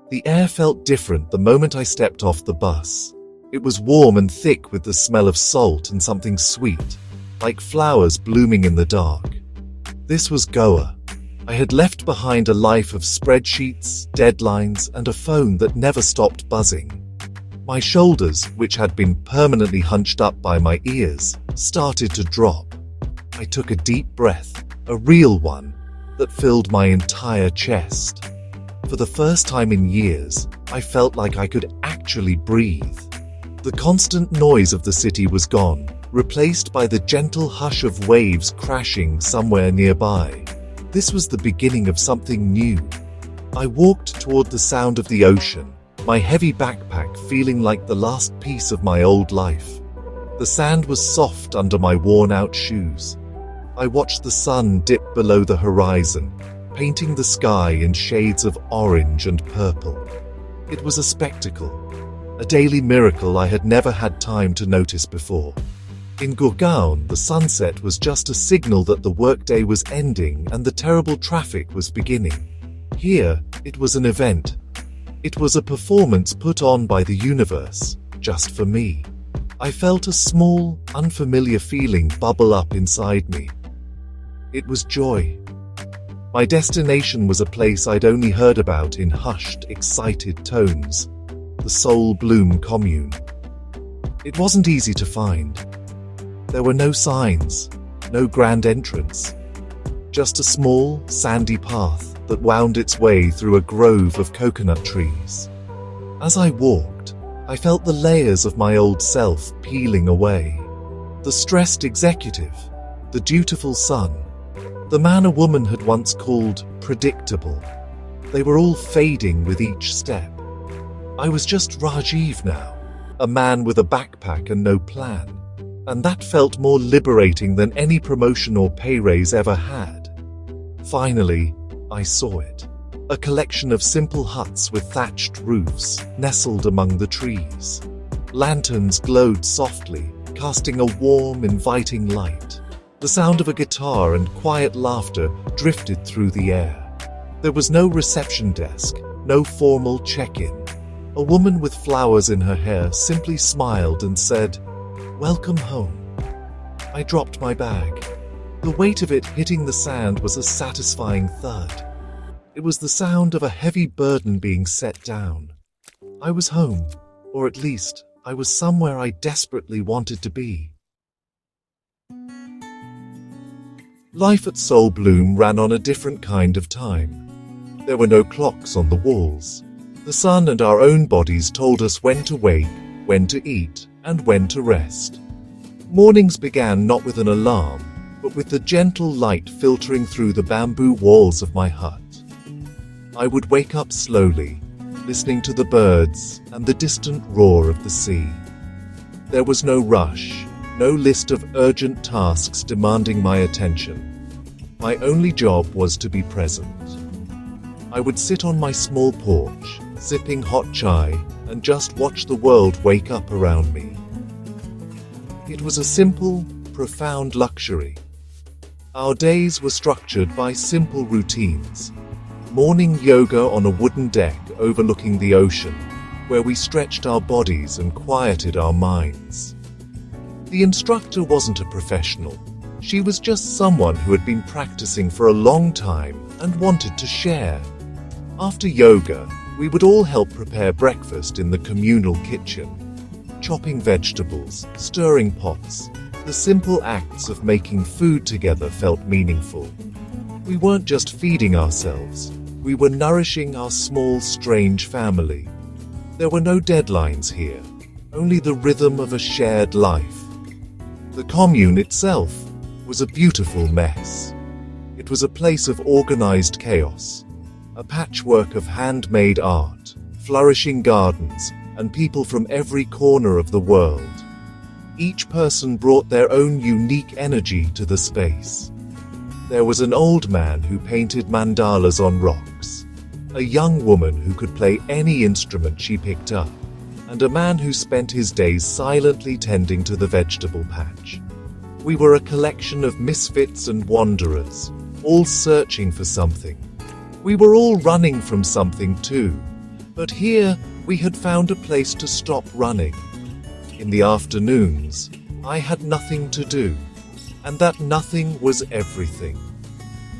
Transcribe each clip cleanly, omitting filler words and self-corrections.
The air felt different the moment I stepped off the bus. It was warm and thick with the smell of salt and something sweet, like flowers blooming in the dark. This was Goa. I had left behind a life of spreadsheets, deadlines, and a phone that never stopped buzzing. My shoulders, which had been permanently hunched up by my ears, started to drop. I took a deep breath, a real one, that filled my entire chest. For the first time in years, I felt like I could actually breathe. The constant noise of the city was gone, replaced by the gentle hush of waves crashing somewhere nearby. This was the beginning of something new. I walked toward the sound of the ocean, my heavy backpack feeling like the last piece of my old life. The sand was soft under my worn-out shoes. I watched the sun dip below the horizon, painting the sky in shades of orange and purple. It was a spectacle, a daily miracle I had never had time to notice before. In Gurgaon, the sunset was just a signal that the workday was ending and the terrible traffic was beginning. Here, it was an event. It was a performance put on by the universe, just for me. I felt a small, unfamiliar feeling bubble up inside me. It was joy. My destination was a place I'd only heard about in hushed, excited tones, the Soul Bloom Commune. It wasn't easy to find. There were no signs, no grand entrance, just a small, sandy path that wound its way through a grove of coconut trees. As I walked, I felt the layers of my old self peeling away. The stressed executive, the dutiful son, the man a woman had once called predictable. They were all fading with each step. I was just Rajiv now, a man with a backpack and no plan. And that felt more liberating than any promotion or pay raise ever had. Finally, I saw it. A collection of simple huts with thatched roofs, nestled among the trees. Lanterns glowed softly, casting a warm, inviting light. The sound of a guitar and quiet laughter drifted through the air. There was no reception desk, no formal check-in. A woman with flowers in her hair simply smiled and said, "Welcome home." I dropped my bag. The weight of it hitting the sand was a satisfying thud. It was the sound of a heavy burden being set down. I was home, or at least, I was somewhere I desperately wanted to be. Life at Soul Bloom ran on a different kind of time. There were no clocks on the walls. The sun and our own bodies told us when to wake, when to eat, and when to rest. Mornings began not with an alarm, but with the gentle light filtering through the bamboo walls of my hut. I would wake up slowly, listening to the birds and the distant roar of the sea. There was no rush, no list of urgent tasks demanding my attention. My only job was to be present. I would sit on my small porch, sipping hot chai, and just watch the world wake up around me. It was a simple, profound luxury. Our days were structured by simple routines. Morning yoga on a wooden deck overlooking the ocean, where we stretched our bodies and quieted our minds. The instructor wasn't a professional. She was just someone who had been practicing for a long time and wanted to share. After yoga, we would all help prepare breakfast in the communal kitchen. Chopping vegetables, stirring pots, the simple acts of making food together felt meaningful. We weren't just feeding ourselves, we were nourishing our small, strange family. There were no deadlines here, only the rhythm of a shared life. The commune itself was a beautiful mess. It was a place of organized chaos, a patchwork of handmade art, flourishing gardens, and people from every corner of the world. Each person brought their own unique energy to the space. There was an old man who painted mandalas on rocks, a young woman who could play any instrument she picked up, and a man who spent his days silently tending to the vegetable patch. We were a collection of misfits and wanderers, all searching for something. We were all running from something too, But here, we had found a place to stop running. In the afternoons, I had nothing to do, and that nothing was everything.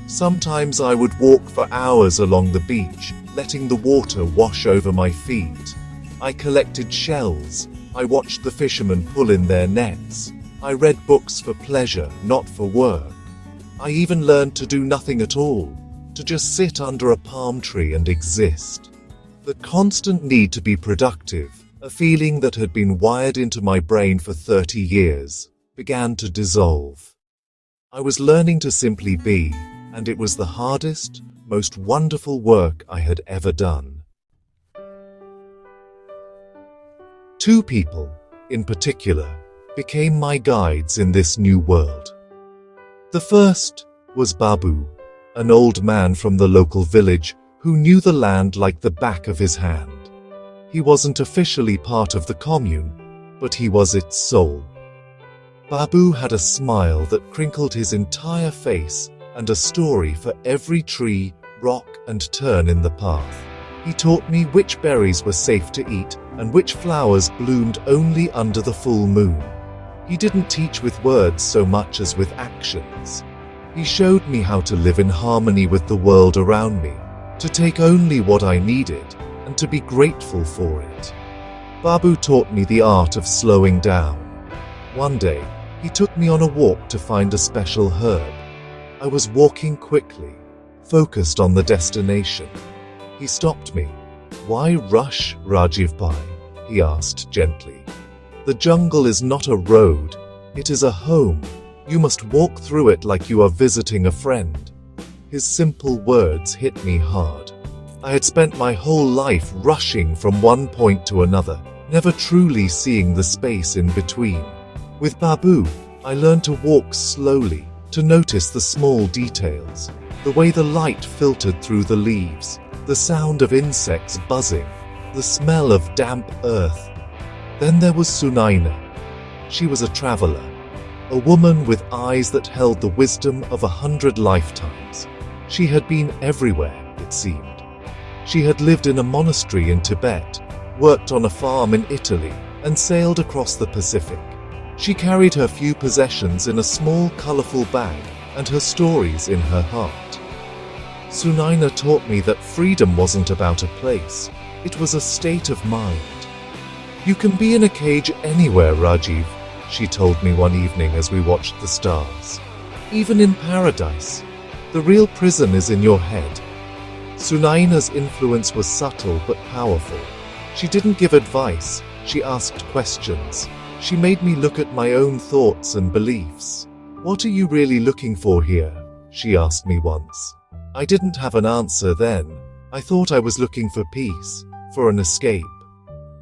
Sometimes I would walk for hours along the beach, letting the water wash over my feet. I collected shells. I watched the fishermen pull in their nets. I read books for pleasure, not for work. I even learned to do nothing at all, to just sit under a palm tree and exist. The constant need to be productive, a feeling that had been wired into my brain for 30 years, began to dissolve. I was learning to simply be, and it was the hardest, most wonderful work I had ever done. Two people, in particular, became my guides in this new world. The first was Babu, an old man from the local village who knew the land like the back of his hand. He wasn't officially part of the commune, but he was its soul. Babu had a smile that crinkled his entire face and a story for every tree, rock, and turn in the path. He taught me which berries were safe to eat and which flowers bloomed only under the full moon. He didn't teach with words so much as with actions. He showed me how to live in harmony with the world around me, to take only what I needed, and to be grateful for it. Babu taught me the art of slowing down. One day, he took me on a walk to find a special herb. I was walking quickly, focused on the destination. He stopped me. "Why rush, Rajiv Bhai?" he asked gently. "The jungle is not a road, it is a home. You must walk through it like you are visiting a friend." His simple words hit me hard. I had spent my whole life rushing from one point to another, never truly seeing the space in between. With Babu, I learned to walk slowly, to notice the small details, the way the light filtered through the leaves, the sound of insects buzzing, the smell of damp earth. Then there was Sunaina. She was a traveler, a woman with eyes that held the wisdom of 100 lifetimes. She had been everywhere, it seemed. She had lived in a monastery in Tibet, worked on a farm in Italy, and sailed across the Pacific. She carried her few possessions in a small, colorful bag, and her stories in her heart. Sunaina taught me that freedom wasn't about a place, it was a state of mind. "You can be in a cage anywhere, Rajiv," she told me one evening as we watched the stars. "Even in paradise. The real prison is in your head." Sunaina's influence was subtle but powerful. She didn't give advice, she asked questions. She made me look at my own thoughts and beliefs. "What are you really looking for here?" she asked me once. I didn't have an answer then. I thought I was looking for peace, for an escape.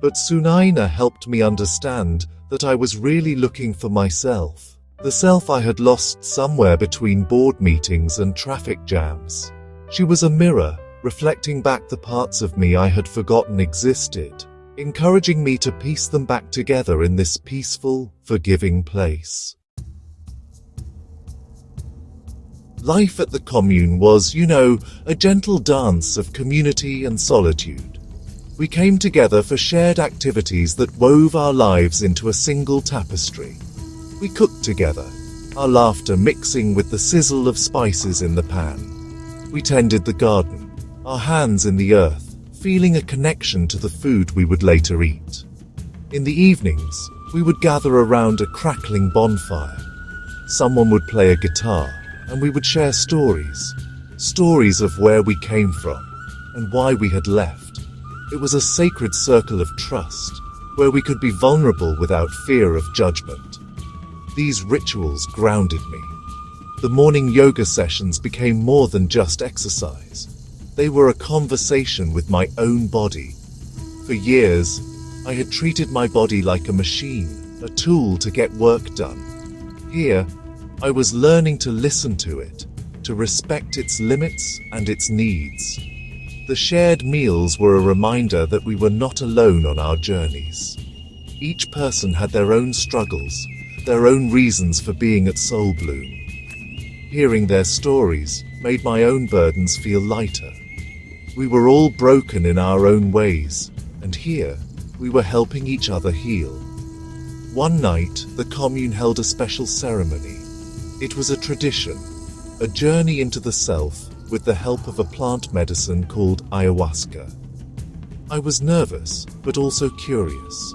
But Sunaina helped me understand that I was really looking for myself, the self I had lost somewhere between board meetings and traffic jams. She was a mirror, reflecting back the parts of me I had forgotten existed, encouraging me to piece them back together in this peaceful, forgiving place. Life at the commune was, a gentle dance of community and solitude. We came together for shared activities that wove our lives into a single tapestry. We cooked together, our laughter mixing with the sizzle of spices in the pan. We tended the garden, our hands in the earth, feeling a connection to the food we would later eat. In the evenings, we would gather around a crackling bonfire. Someone would play a guitar, and we would share stories of where we came from and why we had left. It was a sacred circle of trust, where we could be vulnerable without fear of judgment. These rituals grounded me. The morning yoga sessions became more than just exercise. They were a conversation with my own body. For years, I had treated my body like a machine, a tool to get work done. Here, I was learning to listen to it, to respect its limits and its needs. The shared meals were a reminder that we were not alone on our journeys. Each person had their own struggles, their own reasons for being at Soul Bloom. Hearing their stories made my own burdens feel lighter. We were all broken in our own ways, and here, we were helping each other heal. One night, the commune held a special ceremony. It was a tradition, a journey into the self with the help of a plant medicine called ayahuasca. I was nervous, but also curious.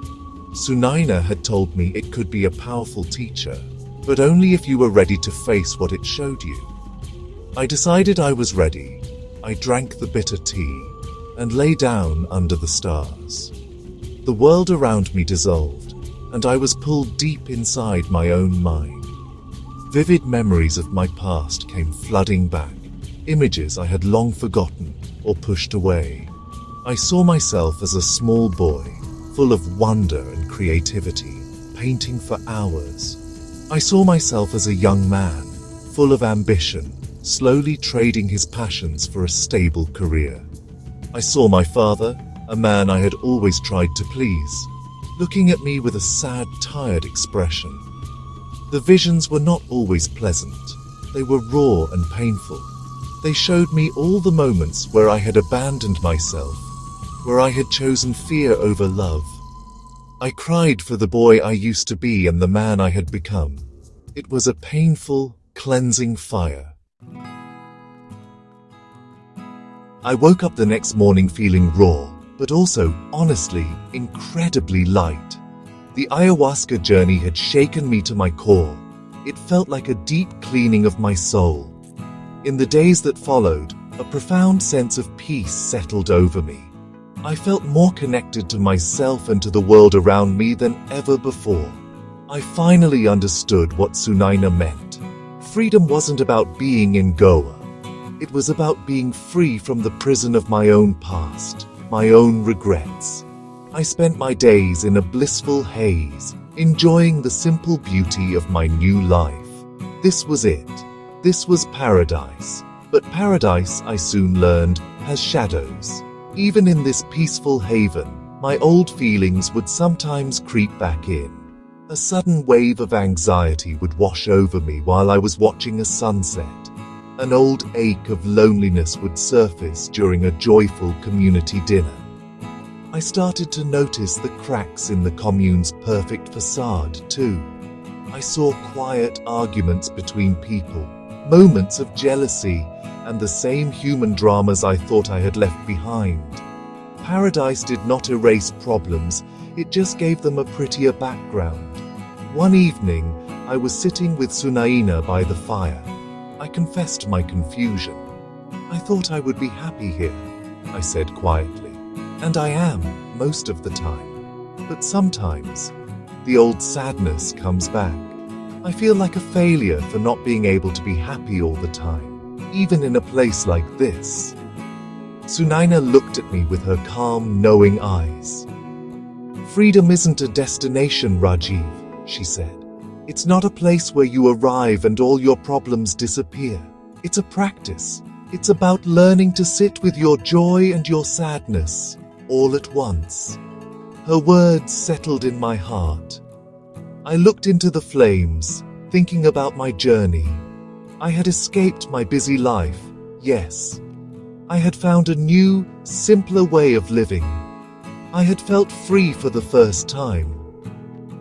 Sunaina had told me it could be a powerful teacher, but only if you were ready to face what it showed you. I decided I was ready. I drank the bitter tea and lay down under the stars. The world around me dissolved, and I was pulled deep inside my own mind. Vivid memories of my past came flooding back, images I had long forgotten or pushed away. I saw myself as a small boy, full of wonder and creativity, painting for hours. I saw myself as a young man, full of ambition, slowly trading his passions for a stable career. I saw my father, a man I had always tried to please, looking at me with a sad, tired expression. The visions were not always pleasant. They were raw and painful. They showed me all the moments where I had abandoned myself, where I had chosen fear over love. I cried for the boy I used to be and the man I had become. It was a painful, cleansing fire. I woke up the next morning feeling raw, but also, honestly, incredibly light. The ayahuasca journey had shaken me to my core. It felt like a deep cleaning of my soul. In the days that followed, a profound sense of peace settled over me. I felt more connected to myself and to the world around me than ever before. I finally understood what Sunaina meant. Freedom wasn't about being in Goa. It was about being free from the prison of my own past, my own regrets. I spent my days in a blissful haze, enjoying the simple beauty of my new life. This was it. This was paradise. But paradise, I soon learned, has shadows. Even in this peaceful haven, my old feelings would sometimes creep back in. A sudden wave of anxiety would wash over me while I was watching a sunset. An old ache of loneliness would surface during a joyful community dinner. I started to notice the cracks in the commune's perfect facade, too. I saw quiet arguments between people, moments of jealousy, and the same human dramas I thought I had left behind. Paradise did not erase problems, it just gave them a prettier background. One evening, I was sitting with Sunaina by the fire. I confessed my confusion. I thought I would be happy here, I said quietly. And I am, most of the time. But sometimes, the old sadness comes back. I feel like a failure for not being able to be happy all the time, even in a place like this. Sunaina looked at me with her calm, knowing eyes. Freedom isn't a destination, Rajiv, she said. It's not a place where you arrive and all your problems disappear. It's a practice. It's about learning to sit with your joy and your sadness, all at once. Her words settled in my heart. I looked into the flames, thinking about my journey. I had escaped my busy life, yes. I had found a new, simpler way of living. I had felt free for the first time.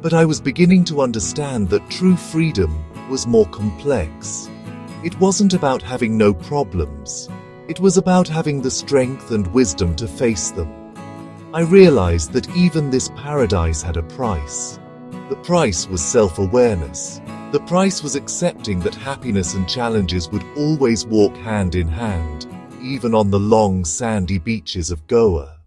But I was beginning to understand that true freedom was more complex. It wasn't about having no problems. It was about having the strength and wisdom to face them. I realized that even this paradise had a price. The price was self-awareness. The price was accepting that happiness and challenges would always walk hand in hand, even on the long sandy beaches of Goa.